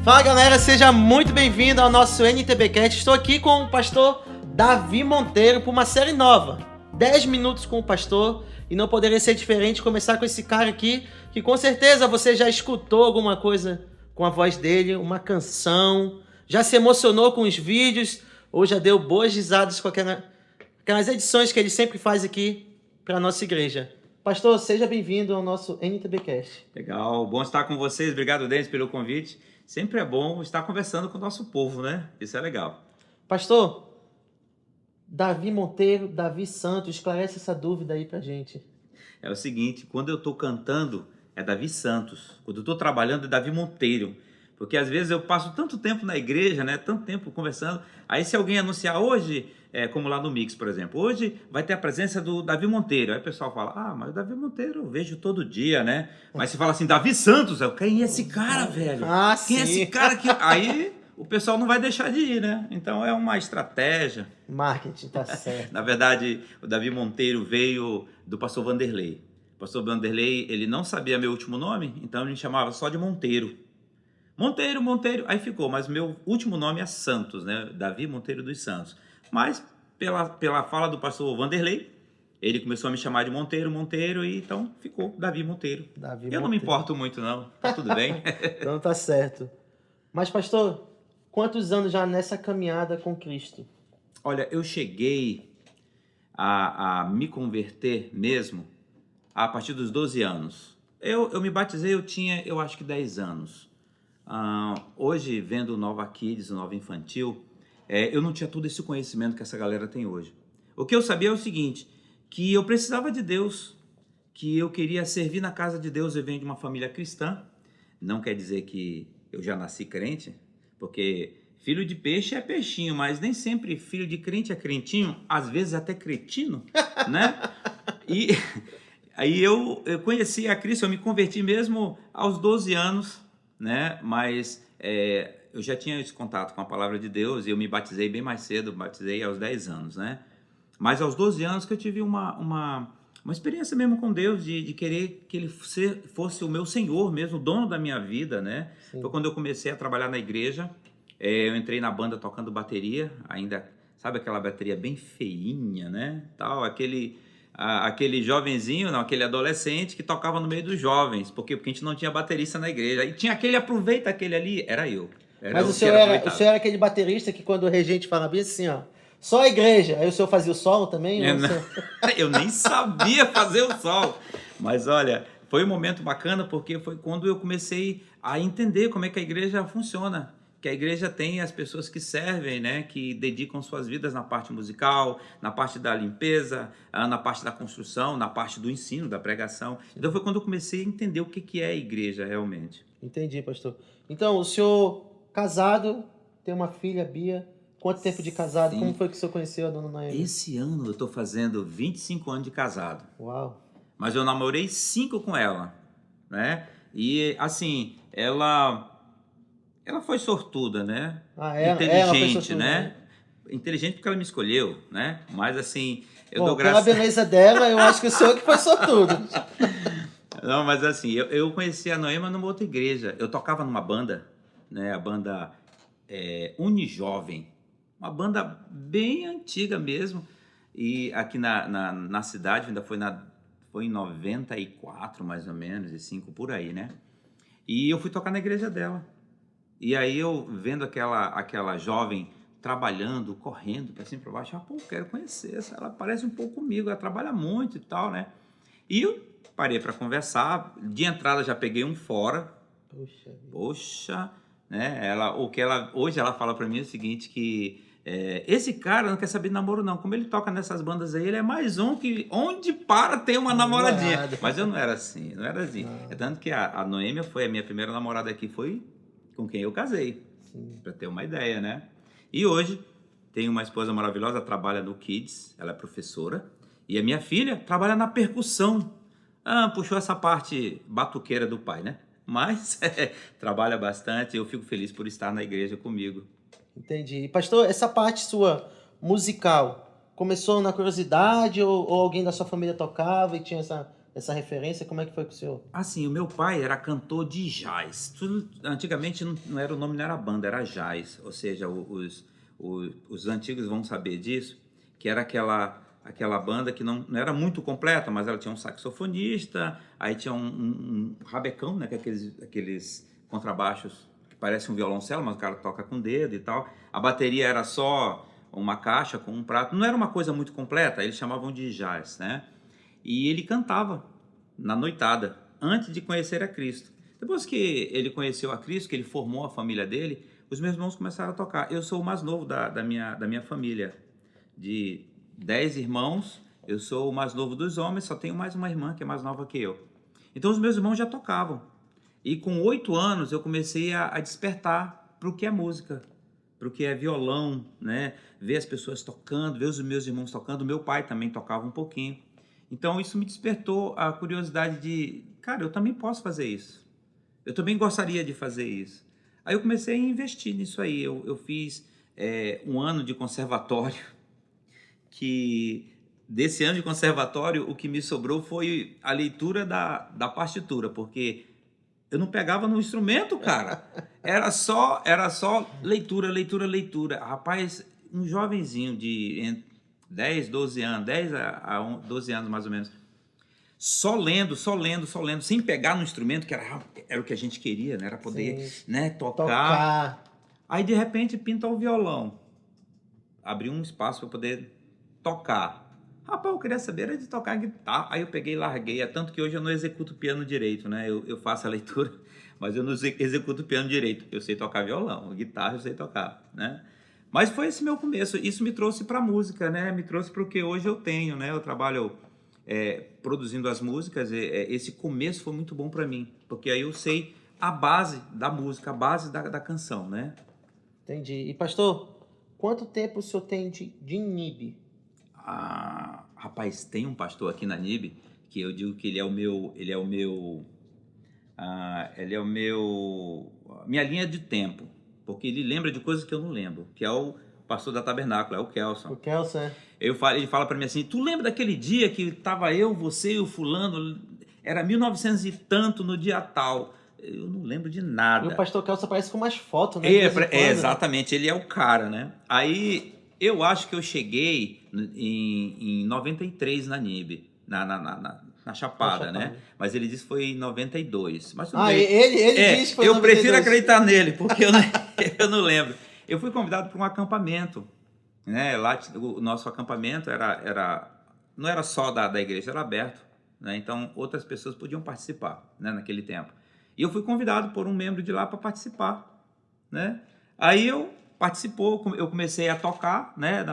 Fala galera, seja muito bem-vindo ao nosso NTBcast. Estou aqui com o pastor Davi Monteiro para uma série nova, 10 minutos com o pastor, e não poderia ser diferente começar com esse cara aqui, que com certeza você já escutou alguma coisa com a voz dele, uma canção, já se emocionou com os vídeos, ou já deu boas risadas com aquelas edições que ele sempre faz aqui para a nossa igreja. Pastor, seja bem-vindo ao nosso NTBcast. Legal, bom estar com vocês. Obrigado, Denis, pelo convite. Sempre é bom estar conversando com o nosso povo, né? Isso é legal. Pastor, Davi Monteiro, Davi Santos, esclarece essa dúvida aí pra gente. É o seguinte, quando eu estou cantando, é Davi Santos. Quando eu estou trabalhando, é Davi Monteiro. Porque às vezes eu passo tanto tempo na igreja, né? Tanto tempo conversando. Aí se alguém anunciar hoje, como lá no Mix, por exemplo, hoje vai ter a presença do Davi Monteiro. Aí o pessoal fala, mas o Davi Monteiro eu vejo todo dia, né? Mas se fala assim, Davi Santos, quem é esse cara, velho? Quem é esse cara que... Aí o pessoal não vai deixar de ir, né? Então é uma estratégia. Marketing, tá certo. Na verdade, o Davi Monteiro veio do pastor Vanderlei. O pastor Vanderlei, ele não sabia meu último nome, então ele me chamava só de Monteiro. Monteiro, Monteiro, aí ficou, mas meu último nome é Santos, né? Davi Monteiro dos Santos. Mas pela fala do pastor Vanderlei, ele começou a me chamar de Monteiro, Monteiro, e então ficou Davi Monteiro. Eu não me importo muito não, tá tudo bem. Então tá certo. Mas pastor, quantos anos já nessa caminhada com Cristo? Olha, eu cheguei a me converter mesmo a partir dos 12 anos. Eu me batizei, eu tinha, eu acho que 10 anos. Hoje, vendo o Nova Kids, o Nova Infantil, eu não tinha todo esse conhecimento que essa galera tem hoje. O que eu sabia é o seguinte, que eu precisava de Deus, que eu queria servir na casa de Deus. Eu venho de uma família cristã, não quer dizer que eu já nasci crente, porque filho de peixe é peixinho, mas nem sempre filho de crente é crentinho, às vezes até cretino, né? E aí eu conheci a Cristo, eu me converti mesmo aos 12 anos, né? Mas eu já tinha esse contato com a palavra de Deus e eu me batizei bem mais cedo, batizei aos 10 anos, né? Mas aos 12 anos que eu tive uma experiência mesmo com Deus, de querer que Ele fosse o meu Senhor mesmo, o dono da minha vida, né? Sim. Foi quando eu comecei a trabalhar na igreja, eu entrei na banda tocando bateria, ainda, sabe aquela bateria bem feinha, né? Tal, aquele jovenzinho, não, aquele adolescente que tocava no meio dos jovens, porque a gente não tinha baterista na igreja. E tinha aproveita aquele ali, era eu. Mas o senhor era aquele baterista que quando o regente falava bem assim, ó, só a igreja, aí o senhor fazia o solo também? Eu nem sabia fazer o solo. Mas olha, foi um momento bacana porque foi quando eu comecei a entender como é que a igreja funciona. Que a igreja tem as pessoas que servem, né, que dedicam suas vidas na parte musical, na parte da limpeza, na parte da construção, na parte do ensino, da pregação. Então foi quando eu comecei a entender o que é a igreja realmente. Entendi, pastor. Então, o senhor casado, tem uma filha, Bia. Quanto tempo de casado? Sim. Como foi que o senhor conheceu a dona Noemi? Esse ano eu estou fazendo 25 anos de casado. Uau! Mas eu namorei 5 com ela, né? E assim, ela foi sortuda, né? Inteligente, né? Inteligente porque ela me escolheu, né? Mas assim, eu dou graças... Pela beleza dela, eu acho que o senhor que foi sortudo. Não, mas assim, eu conheci a Noema numa outra igreja. Eu tocava numa banda, né? A banda Unijovem. Uma banda bem antiga mesmo. E aqui na cidade, ainda foi em 94, mais ou menos, e 5 por aí, né? E eu fui tocar na igreja dela. E aí eu vendo aquela jovem trabalhando, correndo para cima e para baixo, quero conhecer essa, ela parece um pouco comigo, ela trabalha muito e tal, né? E eu parei para conversar, de entrada já peguei um fora. Poxa, né? Hoje ela fala para mim o seguinte, que esse cara não quer saber de namoro não, como ele toca nessas bandas aí, ele é mais um que onde para tem uma namoradinha. Mas eu não era assim. É tanto que a Noêmia foi a minha primeira namorada aqui, foi com quem eu casei, para ter uma ideia, né? E hoje tenho uma esposa maravilhosa, trabalha no Kids, ela é professora, e a minha filha trabalha na percussão. Puxou essa parte batuqueira do pai, né? Mas trabalha bastante, eu fico feliz por estar na igreja comigo. Entendi. Pastor, essa parte sua musical começou na curiosidade ou alguém da sua família tocava e tinha essa essa referência? Como é que foi com o senhor? Assim, o meu pai era cantor de jazz. Antigamente não era o nome, não era banda, era jazz. Ou seja, os antigos vão saber disso, que era aquela banda que não era muito completa, mas ela tinha um saxofonista, aí tinha um rabecão, né, que é aqueles contrabaixos que parecem um violoncelo, mas o cara toca com o dedo e tal. A bateria era só uma caixa com um prato, não era uma coisa muito completa, eles chamavam de jazz, né? E ele cantava na noitada, antes de conhecer a Cristo. Depois que ele conheceu a Cristo, que ele formou a família dele, os meus irmãos começaram a tocar. Eu sou o mais novo da minha família, de 10 irmãos, eu sou o mais novo dos homens, só tenho mais uma irmã que é mais nova que eu. Então os meus irmãos já tocavam. E com 8 anos eu comecei a despertar para o que é música, para o que é violão, né? Ver as pessoas tocando, ver os meus irmãos tocando. Meu pai também tocava um pouquinho. Então isso me despertou a curiosidade de, cara, eu também posso fazer isso. Eu também gostaria de fazer isso. Aí eu comecei a investir nisso aí. Eu fiz um ano de conservatório, que desse ano de conservatório o que me sobrou foi a leitura da partitura, porque eu não pegava no instrumento, cara. Era só leitura, leitura, leitura. Rapaz, um jovenzinho de 10, 12 anos, 10 a 12 anos mais ou menos, só lendo, sem pegar no instrumento, que era o que a gente queria, né? Era poder, né, tocar. Aí, de repente, pinta o violão. Abriu um espaço para poder tocar. Rapaz, eu queria saber era de tocar guitarra. Aí eu peguei e larguei. É tanto que hoje eu não executo piano direito, né? Eu faço a leitura, mas eu não executo piano direito. Eu sei tocar violão, guitarra eu sei tocar, né? Mas foi esse meu começo. Isso me trouxe para a música, né? Me trouxe para o que hoje eu tenho, né? Eu trabalho produzindo as músicas. Esse começo foi muito bom para mim, porque aí eu sei a base da música, a base da canção, né? Entendi. E pastor, quanto tempo o senhor tem de NIB? Rapaz, tem um pastor aqui na NIB que eu digo que ele é o meu minha linha de tempo, porque ele lembra de coisas que eu não lembro, que é o pastor da Tabernáculo, é o Kelson. O Kelson, é. Ele fala para mim assim, tu lembra daquele dia que tava eu, você e o fulano, era 1900 e tanto no dia tal? Eu não lembro de nada. E o pastor Kelson aparece com umas fotos, né? Exatamente, ele é o cara, né? Aí eu acho que eu cheguei em 93 na NIB, na Chapada, né? Mas ele disse que foi em 92. Mas tudo bem. Ele disse que foi em 92. Eu prefiro acreditar nele, porque eu não lembro. Eu fui convidado para um acampamento, né? Lá o nosso acampamento não era só da igreja, era aberto, né? Então outras pessoas podiam participar, né? Naquele tempo. E eu fui convidado por um membro de lá para participar, né? Aí eu comecei a tocar, né?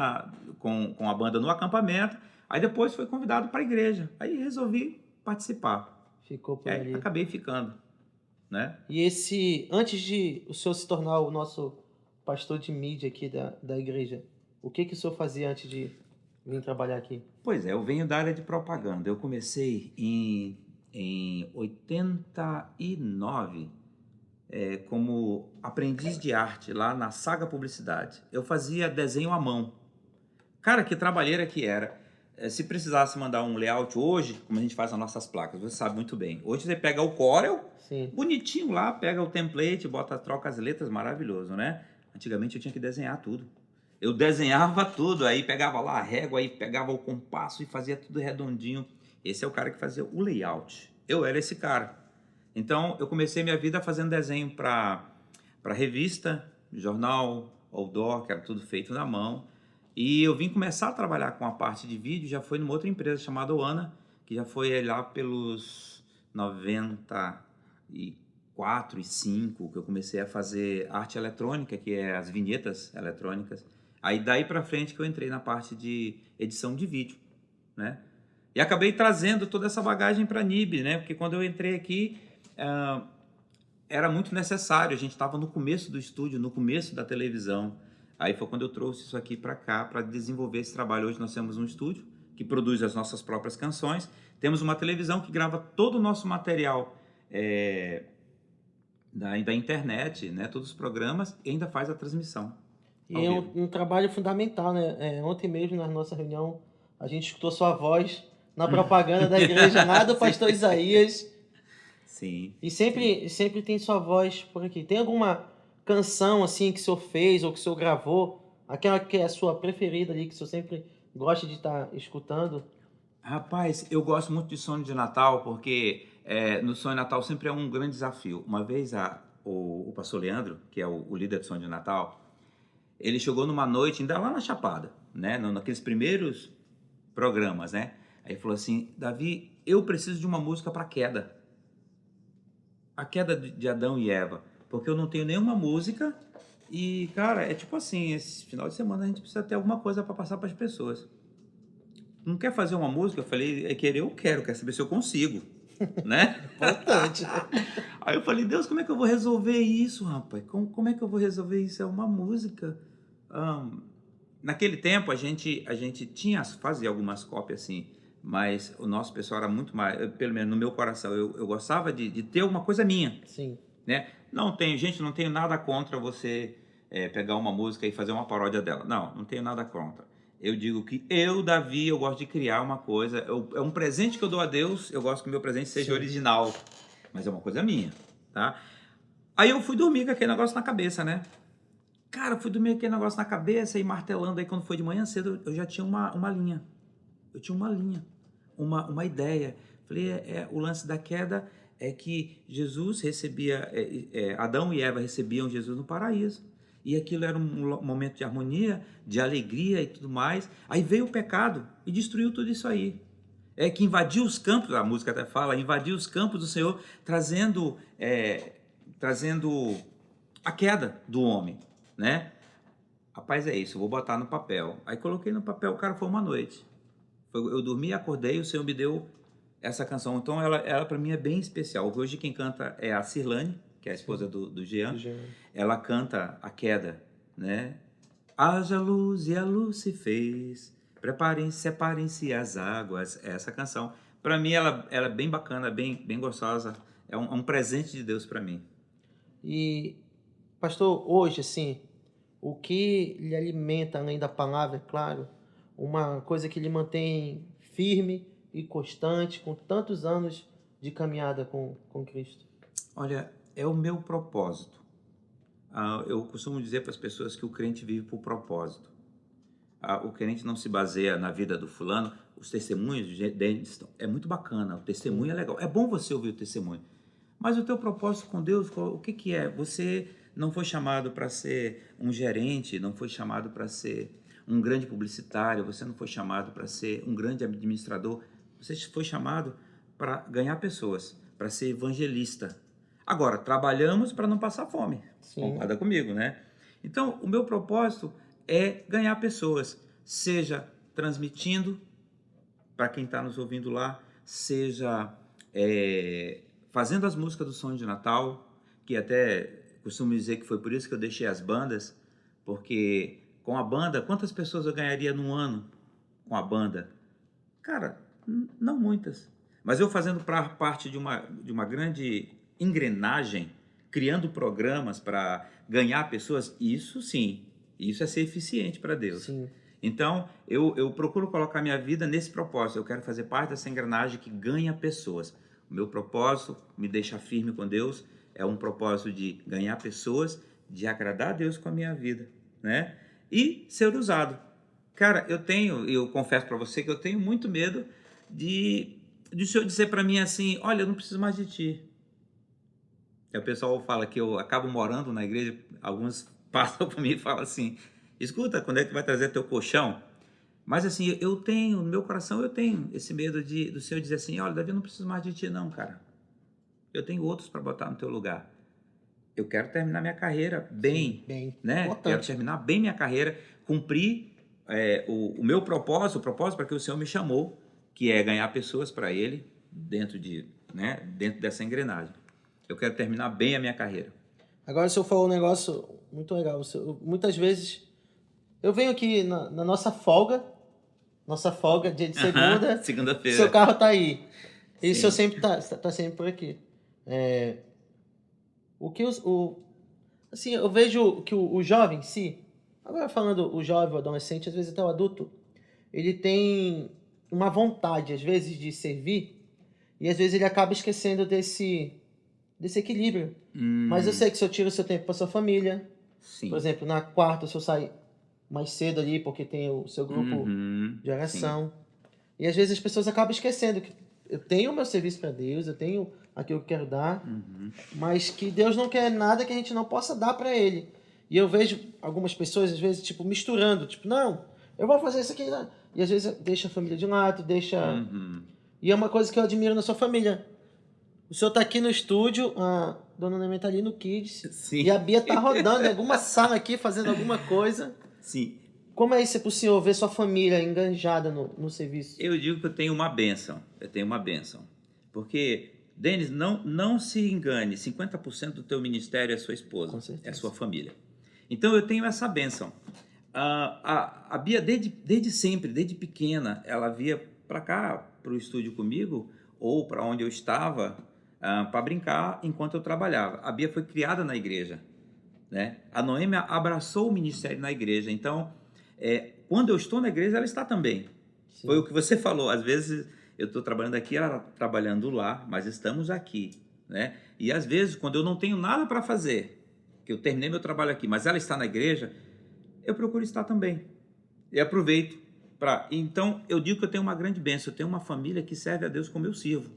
Com a banda no acampamento. Aí depois fui convidado para a igreja. Aí resolvi participar. Ficou por ali. Acabei ficando, né? E antes de o senhor se tornar o nosso pastor de mídia aqui da igreja, o que o senhor fazia antes de vir trabalhar aqui? Pois é, eu venho da área de propaganda. Eu comecei em 89 como aprendiz de arte lá na Saga Publicidade. Eu fazia desenho à mão. Cara, que trabalheira que era. Se precisasse mandar um layout hoje, como a gente faz nas nossas placas, você sabe muito bem. Hoje você pega o Corel, sim, bonitinho lá, pega o template, troca as letras, maravilhoso, né? Antigamente eu tinha que desenhar tudo. Eu desenhava tudo, aí pegava lá a régua, aí pegava o compasso e fazia tudo redondinho. Esse é o cara que fazia o layout. Eu era esse cara. Então eu comecei minha vida fazendo desenho para revista, jornal, outdoor, que era tudo feito na mão. E eu vim começar a trabalhar com a parte de vídeo, já foi numa outra empresa chamada Oana, que já foi lá pelos 94 e 5, que eu comecei a fazer arte eletrônica, que é as vinhetas eletrônicas. Aí daí para frente que eu entrei na parte de edição de vídeo, né? E acabei trazendo toda essa bagagem para a NIB, né? Porque quando eu entrei aqui, era muito necessário. A gente estava no começo do estúdio, no começo da televisão. Aí foi quando eu trouxe isso aqui para cá, para desenvolver esse trabalho. Hoje nós temos um estúdio que produz as nossas próprias canções. Temos uma televisão que grava todo o nosso material da internet, né? Todos os programas, e ainda faz a transmissão. E um trabalho fundamental, né? Ontem mesmo, na nossa reunião, a gente escutou sua voz na propaganda da igreja lá do pastor Isaías. Sim. E sempre tem sua voz por aqui. Tem alguma canção assim que o senhor fez ou que o senhor gravou? Aquela que é a sua preferida ali, que o senhor sempre gosta de estar escutando? Rapaz, eu gosto muito de sonho de Natal, porque no sonho de Natal sempre é um grande desafio. Uma vez o pastor Leandro, que é o líder do sonho de Natal, ele chegou numa noite, ainda lá na Chapada, né? Naqueles primeiros programas, né? Aí ele falou assim: Davi, eu preciso de uma música para queda. A queda de Adão e Eva. Porque eu não tenho nenhuma música e, cara, é tipo assim, esse final de semana a gente precisa ter alguma coisa para passar para as pessoas. Não quer fazer uma música? Eu falei, eu quero saber se eu consigo, né? Importante. Aí eu falei, Deus, como é que eu vou resolver isso, rapaz? Como é que eu vou resolver isso? É uma música. Naquele tempo a gente fazia algumas cópias assim, mas o nosso pessoal era muito mais, pelo menos no meu coração, eu gostava de ter uma coisa minha, Sim. né? Não tenho nada contra você pegar uma música e fazer uma paródia dela. Não tenho nada contra. Eu digo que Davi, eu gosto de criar uma coisa. É um presente que eu dou a Deus. Eu gosto que o meu presente seja original, mas é uma coisa minha, tá? Aí eu fui dormir com aquele negócio na cabeça, né? Cara, fui dormir com aquele negócio na cabeça e martelando. Aí quando foi de manhã cedo, eu já tinha uma linha. Eu tinha uma linha, uma ideia. Falei, o lance da queda é que Jesus recebia, Adão e Eva recebiam Jesus no paraíso. E aquilo era um momento de harmonia, de alegria e tudo mais. Aí veio o pecado e destruiu tudo isso aí. Que invadiu os campos, a música até fala, invadiu os campos do Senhor, trazendo a queda do homem, né? Rapaz, é isso, eu vou botar no papel. Aí coloquei no papel, cara, foi uma noite. Eu dormi, acordei, o Senhor me deu essa canção. Então ela para mim é bem especial. Hoje quem canta é a Cirlane, que é a esposa do Jean. Ela canta a queda, né? Haja luz e a luz se fez, preparem-se, separem-se as águas. Essa canção, para mim ela é bem bacana, bem gostosa. É um presente de Deus para mim. E, pastor, hoje, assim, o que lhe alimenta, além da palavra, é claro, uma coisa que lhe mantém firme e constante com tantos anos de caminhada com Cristo? Olha, é o meu propósito. Eu costumo dizer para as pessoas que o crente vive por propósito. O crente não se baseia na vida do fulano. Os testemunhos deles é muito bacana, o testemunho é legal. É bom você ouvir o testemunho. Mas o teu propósito com Deus, o que é? Você não foi chamado para ser um gerente, não foi chamado para ser um grande publicitário, você não foi chamado para ser um grande administrador, você foi chamado para ganhar pessoas, para ser evangelista. Agora, trabalhamos para não passar fome, concorda comigo, né? Então, o meu propósito é ganhar pessoas, seja transmitindo para quem está nos ouvindo lá, seja fazendo as músicas do Sonho de Natal, que até costumo dizer que foi por isso que eu deixei as bandas, porque com a banda, quantas pessoas eu ganharia num ano com a banda? Cara, não muitas. Mas eu fazendo parte de uma grande engrenagem, criando programas para ganhar pessoas, isso sim, isso é ser eficiente para Deus. Sim. Então, eu procuro colocar minha vida nesse propósito. Eu quero fazer parte dessa engrenagem que ganha pessoas. O meu propósito me deixa firme com Deus é um propósito de ganhar pessoas, de agradar a Deus com a minha vida, né? E ser usado. Cara, eu confesso para você que eu tenho muito medo de o Senhor dizer para mim assim, olha, eu não preciso mais de ti. Aí o pessoal fala que eu acabo morando na igreja, alguns passam por mim e falam assim, escuta, quando é que vai trazer teu colchão? Mas assim, no meu coração eu tenho esse medo do Senhor dizer assim, olha, Davi, eu não preciso mais de ti não, cara. Eu tenho outros para botar no teu lugar. Eu quero terminar minha carreira bem, né? Importante. Quero terminar bem minha carreira, cumprir o meu propósito, o propósito para que o Senhor me chamou, que é ganhar pessoas para Ele dentro dessa engrenagem. Eu quero terminar bem a minha carreira. Agora o senhor falou um negócio muito legal. Muitas vezes eu venho aqui na nossa folga, dia de segunda. Segunda-feira. Seu carro tá aí. E o Sim. senhor sempre tá sempre por aqui. Assim, eu vejo que o jovem em si, agora falando o jovem, o adolescente, às vezes até o adulto, ele tem uma vontade, às vezes, de servir, e às vezes ele acaba esquecendo desse equilíbrio. Mas eu sei que se eu tiro o seu tempo para sua família, por Sim. exemplo, na quarta, se eu sair mais cedo ali, porque tem o seu grupo de Sim. oração, e às vezes as pessoas acabam esquecendo que eu tenho o meu serviço para Deus, eu tenho aquilo que eu quero dar, mas que Deus não quer nada que a gente não possa dar para Ele. E eu vejo algumas pessoas, às vezes, tipo, misturando, tipo, não, eu vou fazer isso aqui, né? E às vezes deixa a família de um lado, deixa... E é uma coisa que eu admiro na sua família. O senhor tá aqui no estúdio, a dona Neymar tá ali no Kids, Sim. e a Bia tá rodando em alguma sala aqui, fazendo alguma coisa. Sim. Como é isso pro senhor ver sua família enganjada no serviço? Eu digo que eu tenho uma bênção. Eu tenho uma bênção. Porque, Denis, não se engane, 50% do teu ministério é sua esposa, Com certeza. é sua família. Então eu tenho essa bênção. A Bia, desde sempre, desde pequena, ela via para cá, para o estúdio comigo, ou para onde eu estava, para brincar enquanto eu trabalhava. A Bia foi criada na igreja, né? A Noêmia abraçou o ministério na igreja. Então, quando eu estou na igreja, ela está também. Sim. Foi o que você falou. Às vezes eu estou trabalhando aqui, ela está trabalhando lá, mas estamos aqui, né? E às vezes, quando eu não tenho nada para fazer, que eu terminei meu trabalho aqui, mas ela está na igreja, eu procuro estar também. E aproveito para... Então, eu digo que eu tenho uma grande bênção. Eu tenho uma família que serve a Deus como eu sirvo.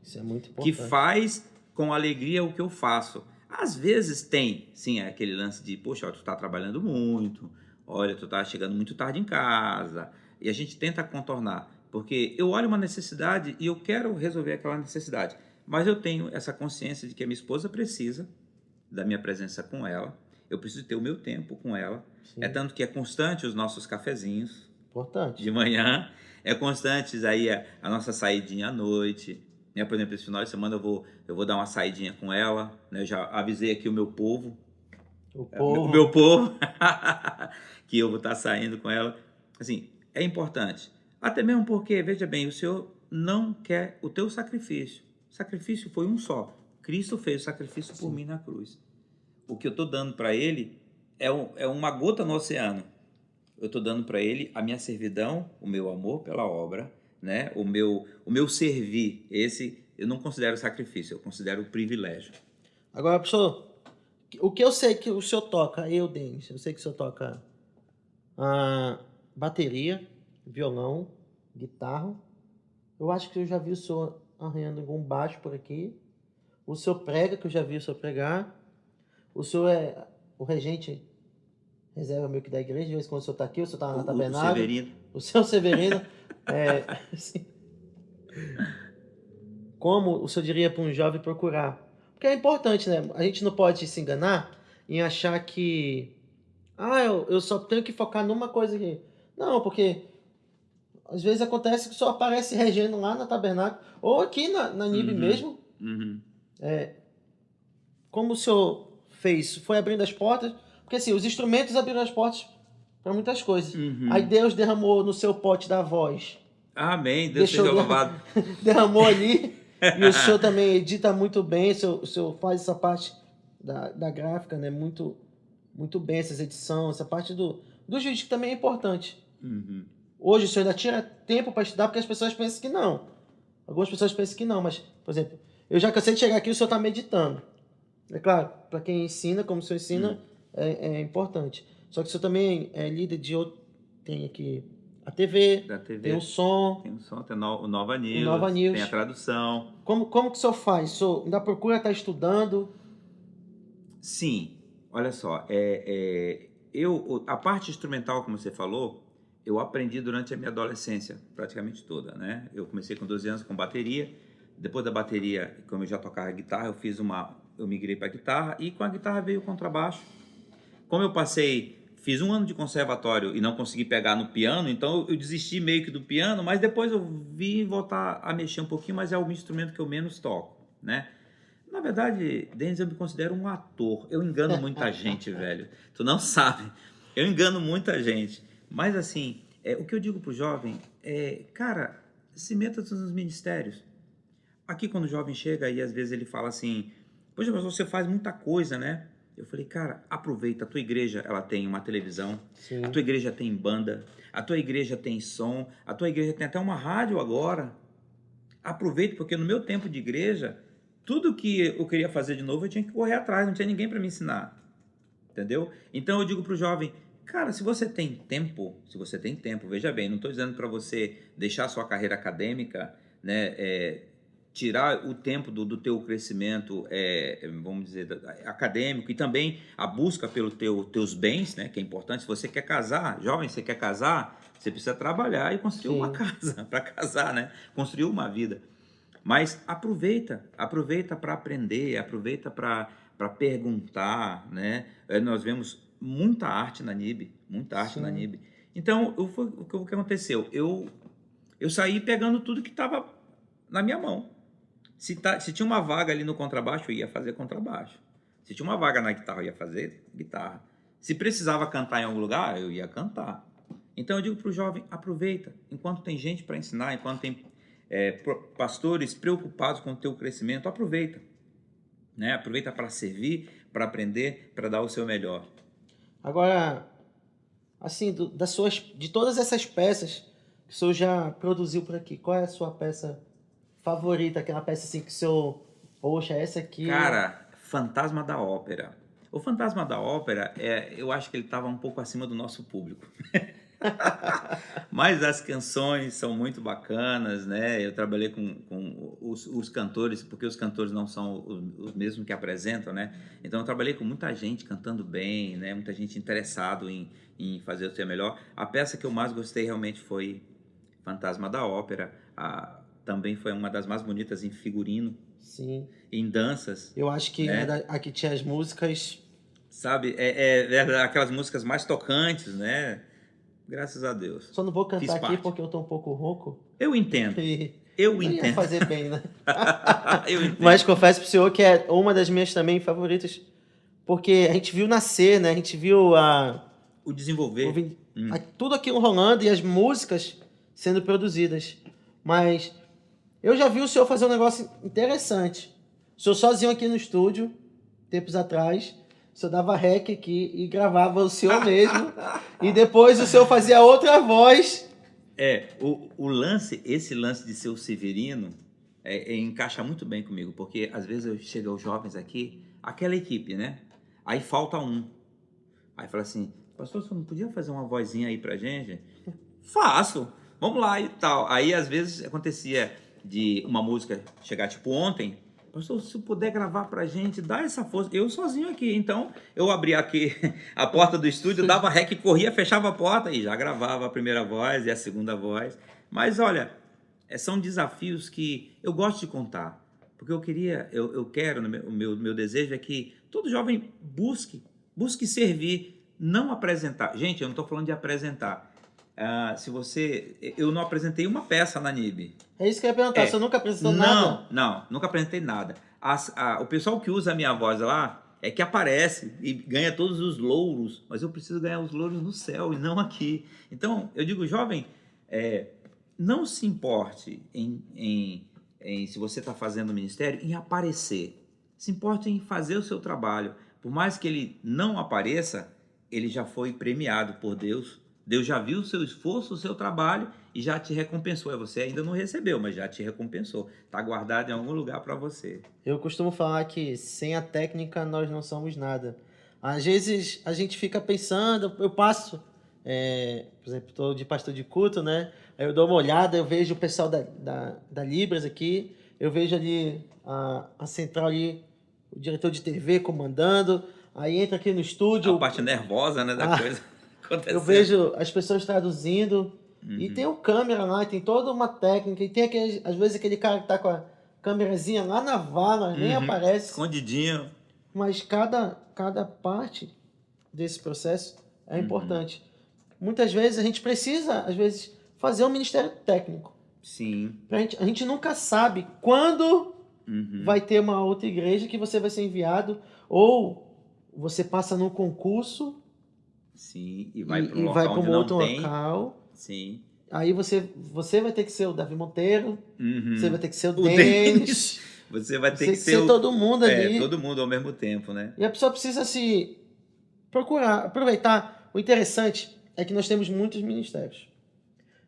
Isso é muito Que importante. faz com alegria o que eu faço. Às vezes tem, sim, aquele lance de, poxa, tu está trabalhando muito, olha, tu está chegando muito tarde em casa, e a gente tenta contornar, porque eu olho uma necessidade e eu quero resolver aquela necessidade, mas eu tenho essa consciência de que a minha esposa precisa da minha presença com ela, eu preciso ter o meu tempo com ela, Sim. é tanto que é constante os nossos cafezinhos Importante. de manhã, é constante aí a nossa saidinha à noite, né? Por exemplo, esse final de semana eu vou dar uma saidinha com ela, né? Eu já avisei aqui o meu povo, o meu povo, que eu vou estar saindo com ela. Assim, é importante. Até mesmo porque, veja bem, o Senhor não quer o teu sacrifício. O sacrifício foi um só. Cristo fez o sacrifício por mim na cruz. O que eu estou dando para Ele é uma gota no oceano. Eu estou dando para Ele a minha servidão, o meu amor pela obra, né? O meu servir. Esse eu não considero sacrifício, eu considero privilégio. Agora, professor, o que eu sei que o senhor toca, Denis, eu sei que o senhor toca bateria, violão, guitarra. Eu acho que eu já vi o senhor arranhando algum baixo por aqui. O senhor prega, que eu já vi o senhor pregar. O senhor é o regente reserva meio que da igreja, de vez em quando o senhor está aqui, o senhor está na tabernáculo. O Severino. O seu Severino. Assim, como o senhor diria para um jovem procurar? Porque é importante, né? A gente não pode se enganar em achar que eu só tenho que focar numa coisa aqui. Não, porque às vezes acontece que só aparece regendo lá na tabernáculo, ou aqui na NIB mesmo. Como o senhor fez? Foi abrindo as portas? Porque assim, os instrumentos abriram as portas para muitas coisas. Aí Deus derramou no seu pote da voz. Amém, Deus seja louvado. Derramou ali. E o senhor também edita muito bem, o senhor faz essa parte da gráfica, né? Muito, muito bem, essas edições, essa parte do vídeo que também é importante. Hoje o senhor ainda tira tempo para estudar, porque as pessoas pensam que não. Algumas pessoas pensam que não, mas, por exemplo, eu já cansei de chegar aqui e o senhor está meditando. É claro, para quem ensina, como o senhor ensina, é importante. Só que o senhor também é líder de outro. Tem aqui a TV, tem o som. Tem o som, tem o Nova News, tem a tradução. Como que o senhor faz? O senhor ainda procura estar estudando? Sim, olha só, a parte instrumental, como você falou, eu aprendi durante a minha adolescência, praticamente toda, né? Eu comecei com 12 anos com bateria, depois da bateria, como eu já tocava guitarra, eu migrei para guitarra, e com a guitarra veio o contrabaixo. Como eu fiz um ano de conservatório e não consegui pegar no piano, então eu desisti meio que do piano, mas depois eu vim voltar a mexer um pouquinho, mas é o instrumento que eu menos toco, né? Na verdade, Denis, eu me considero um ator. Eu engano muita gente, velho. Tu não sabe. Eu engano muita gente. Mas assim, o que eu digo pro jovem cara, se meta nos ministérios. Aqui quando o jovem chega e às vezes ele fala assim, poxa, mas você faz muita coisa, né? Eu falei, cara, aproveita, a tua igreja, ela tem uma televisão, Sim. a tua igreja tem banda, a tua igreja tem som, a tua igreja tem até uma rádio agora. Aproveita, porque no meu tempo de igreja, tudo que eu queria fazer de novo, eu tinha que correr atrás, não tinha ninguém para me ensinar. Entendeu? Então eu digo para o jovem, cara, se você tem tempo, veja bem, não estou dizendo para você deixar a sua carreira acadêmica, né, tirar o tempo do teu crescimento, vamos dizer, acadêmico, e também a busca pelos teus bens, né, que é importante. Se você quer casar, jovem, você quer casar, você precisa trabalhar e construir uma casa para casar, né? Construir uma vida. Mas aproveita para aprender, aproveita para perguntar, né? Nós vemos muita arte na NIB, muita arte na NIB. Então, o que aconteceu? Eu saí pegando tudo que estava na minha mão. Se tinha uma vaga ali no contrabaixo, eu ia fazer contrabaixo. Se tinha uma vaga na guitarra, eu ia fazer guitarra. Se precisava cantar em algum lugar, eu ia cantar. Então eu digo para o jovem, aproveita, enquanto tem gente para ensinar, enquanto tem pastores preocupados com o teu crescimento, aproveita. Né? Aproveita para servir, para aprender, para dar o seu melhor. Agora, assim, de todas essas peças que o senhor já produziu por aqui, qual é a sua peça favorita? Aquela peça assim que o senhor, poxa, essa aqui... Cara, Fantasma da Ópera. O Fantasma da Ópera, eu acho que ele estava um pouco acima do nosso público. Mas as canções são muito bacanas, né? Eu trabalhei com os cantores, porque os cantores não são os mesmos que apresentam, né? Então eu trabalhei com muita gente cantando bem, né? Muita gente interessado em fazer o seu melhor. A peça que eu mais gostei realmente foi Fantasma da Ópera. Também foi uma das mais bonitas em figurino. Sim. Em danças. Eu acho que né? Aqui tinha as músicas... Sabe? Aquelas músicas mais tocantes, né? Graças a Deus. Só não vou cantar aqui porque eu tô um pouco rouco. Eu entendo. Eu entendo. Ia fazer bem, né? Eu entendo. Mas confesso pro senhor que é uma das minhas também favoritas. Porque a gente viu nascer, né? A gente viu o desenvolver. Tudo aquilo rolando e as músicas sendo produzidas. Mas eu já vi o senhor fazer um negócio interessante. O senhor sozinho aqui no estúdio, tempos atrás... O senhor dava rec aqui e gravava o senhor mesmo. E depois o senhor fazia outra voz. Esse lance de ser o Severino encaixa muito bem comigo. Porque às vezes eu chego aos jovens aqui, aquela equipe, né? Aí falta um. Aí fala assim, pastor, você não podia fazer uma vozinha aí pra gente? Faço, vamos lá e tal. Aí às vezes acontecia de uma música chegar tipo ontem, pastor, se puder gravar pra gente, dá essa força. Eu sozinho aqui, então eu abria aqui a porta do estúdio, dava rec, corria, fechava a porta e já gravava a primeira voz e a segunda voz. Mas olha, são desafios que eu gosto de contar, porque eu quero, o meu desejo é que todo jovem busque servir, não apresentar. Gente, eu não estou falando de apresentar. Eu não apresentei uma peça na NIB. É isso que eu ia perguntar, você nunca apresentou nada? Não, nunca apresentei nada. O pessoal que usa a minha voz lá é que aparece e ganha todos os louros, mas eu preciso ganhar os louros no céu e não aqui. Então, eu digo, jovem, não se importe se você está fazendo ministério, em aparecer. Se importe em fazer o seu trabalho. Por mais que ele não apareça, ele já foi premiado por Deus. Deus já viu o seu esforço, o seu trabalho e já te recompensou. Você ainda não recebeu, mas já te recompensou. Está guardado em algum lugar para você. Eu costumo falar que sem a técnica nós não somos nada. Às vezes a gente fica pensando, eu passo, por exemplo, estou de pastor de culto, né? Aí eu dou uma olhada, eu vejo o pessoal da Libras aqui, eu vejo ali a central ali, o diretor de TV comandando, aí entra aqui no estúdio... A parte nervosa, né, da coisa. Eu vejo as pessoas traduzindo e tem o câmera lá, tem toda uma técnica e tem às vezes aquele cara que tá com a câmerazinha lá na vala, nem aparece. Escondidinho. Mas cada parte desse processo é importante. Muitas vezes a gente precisa, às vezes, fazer um ministério técnico. Sim. A gente nunca sabe quando vai ter uma outra igreja que você vai ser enviado ou você passa num concurso. Sim, e vai para um local onde não tem. Local. Sim. Aí você vai ter que ser o Davi Monteiro, você vai ter que ser o Denis. Você vai ter Você que tem que ser todo mundo ali. todo mundo ao mesmo tempo, né? E a pessoa precisa se procurar, aproveitar. O interessante é que nós temos muitos ministérios.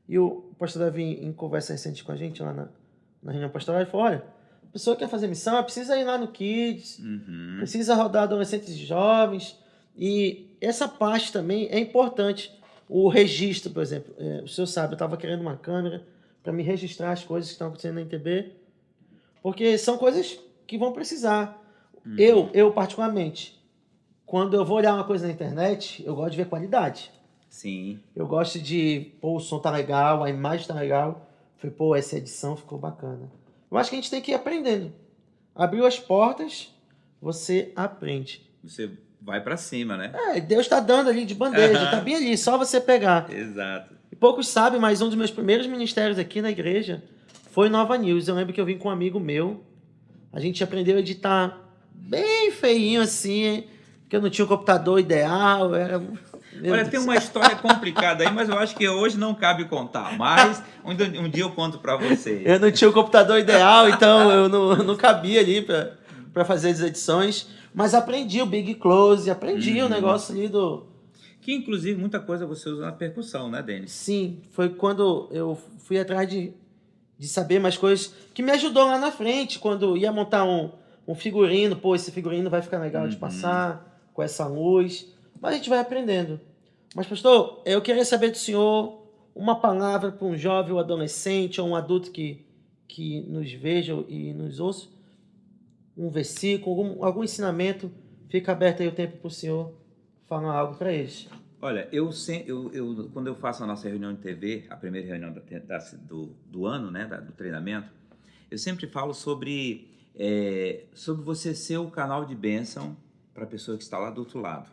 E o pastor Davi, em conversa recente com a gente lá na reunião pastoral, ele falou, olha, a pessoa quer fazer missão, ela precisa ir lá no Kids, precisa rodar adolescentes e jovens, e essa parte também é importante. O registro, por exemplo, o senhor sabe, eu estava querendo uma câmera para me registrar as coisas que estão acontecendo na NTB, porque são coisas que vão precisar. Eu particularmente, quando eu vou olhar uma coisa na internet, eu gosto de ver qualidade. Sim. Eu gosto de, pô, o som tá legal, a imagem tá legal. Falei, pô, essa edição ficou bacana. Eu acho que a gente tem que ir aprendendo. Abriu as portas, você aprende. Você vai pra cima, né? Deus tá dando ali de bandeja, tá bem ali, só você pegar. Exato. E poucos sabem, mas um dos meus primeiros ministérios aqui na igreja foi Nova News. Eu lembro que eu vim com um amigo meu, a gente aprendeu a editar bem feinho assim, porque eu não tinha o computador ideal, era... Olha, tem uma história complicada aí, mas eu acho que hoje não cabe contar. Mas um dia eu conto pra vocês. Eu não tinha o computador ideal, então eu não cabia ali pra fazer as edições. Mas aprendi o Big Close, aprendi o negócio ali do... Que, inclusive, muita coisa você usa na percussão, né, Denis? Sim, foi quando eu fui atrás de saber mais coisas, que me ajudou lá na frente, quando ia montar um figurino. Pô, esse figurino vai ficar legal de passar, com essa luz... Mas a gente vai aprendendo. Mas, pastor, eu queria saber do senhor uma palavra para um jovem ou adolescente ou um adulto que nos veja e nos ouça. Um versículo, algum ensinamento. Fica aberto aí o tempo para o senhor falar algo para eles. Olha, quando eu faço a nossa reunião de TV, a primeira reunião do ano, né, do treinamento, eu sempre falo sobre você ser o canal de bênção para a pessoa que está lá do outro lado.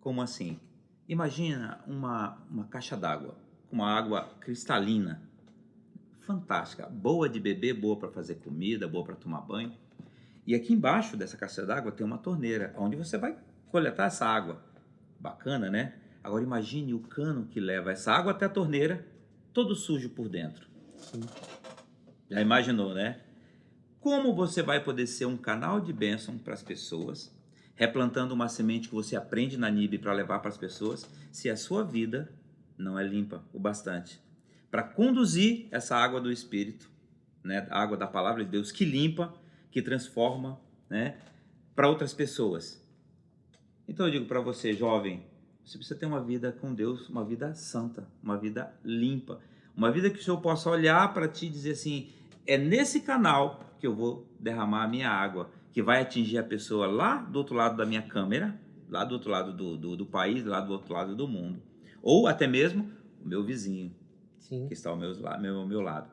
Como assim? Imagina uma caixa d'água, uma água cristalina, fantástica, boa de beber, boa para fazer comida, boa para tomar banho. E aqui embaixo dessa caixa d'água tem uma torneira, onde você vai coletar essa água. Bacana, né? Agora imagine o cano que leva essa água até a torneira, todo sujo por dentro. Sim. Já imaginou, né? Como você vai poder ser um canal de bênção para as pessoas, replantando uma semente que você aprende na NIB para levar para as pessoas, se a sua vida não é limpa o bastante para conduzir essa água do Espírito, né, a água da Palavra de Deus, que limpa, que transforma, né, para outras pessoas. Então eu digo para você, jovem, você precisa ter uma vida com Deus, uma vida santa, uma vida limpa, uma vida que o Senhor possa olhar para ti e dizer assim, é nesse canal que eu vou derramar a minha água, que vai atingir a pessoa lá do outro lado da minha câmera, lá do outro lado do país, lá do outro lado do mundo. Ou até mesmo o meu vizinho, Sim. que está ao meu lado.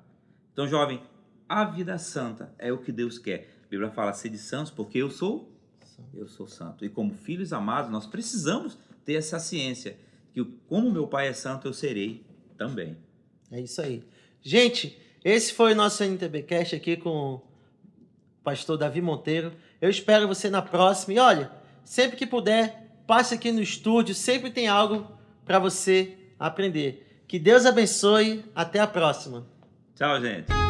Então, jovem, a vida santa é o que Deus quer. A Bíblia fala, sede santos, porque eu sou santo. E como filhos amados, nós precisamos ter essa ciência, que como meu Pai é santo, eu serei também. É isso aí. Gente, esse foi o nosso NTBcast aqui com pastor Davi Monteiro. Eu espero você na próxima. E olha, sempre que puder, passe aqui no estúdio. Sempre tem algo para você aprender. Que Deus abençoe. Até a próxima. Tchau, gente.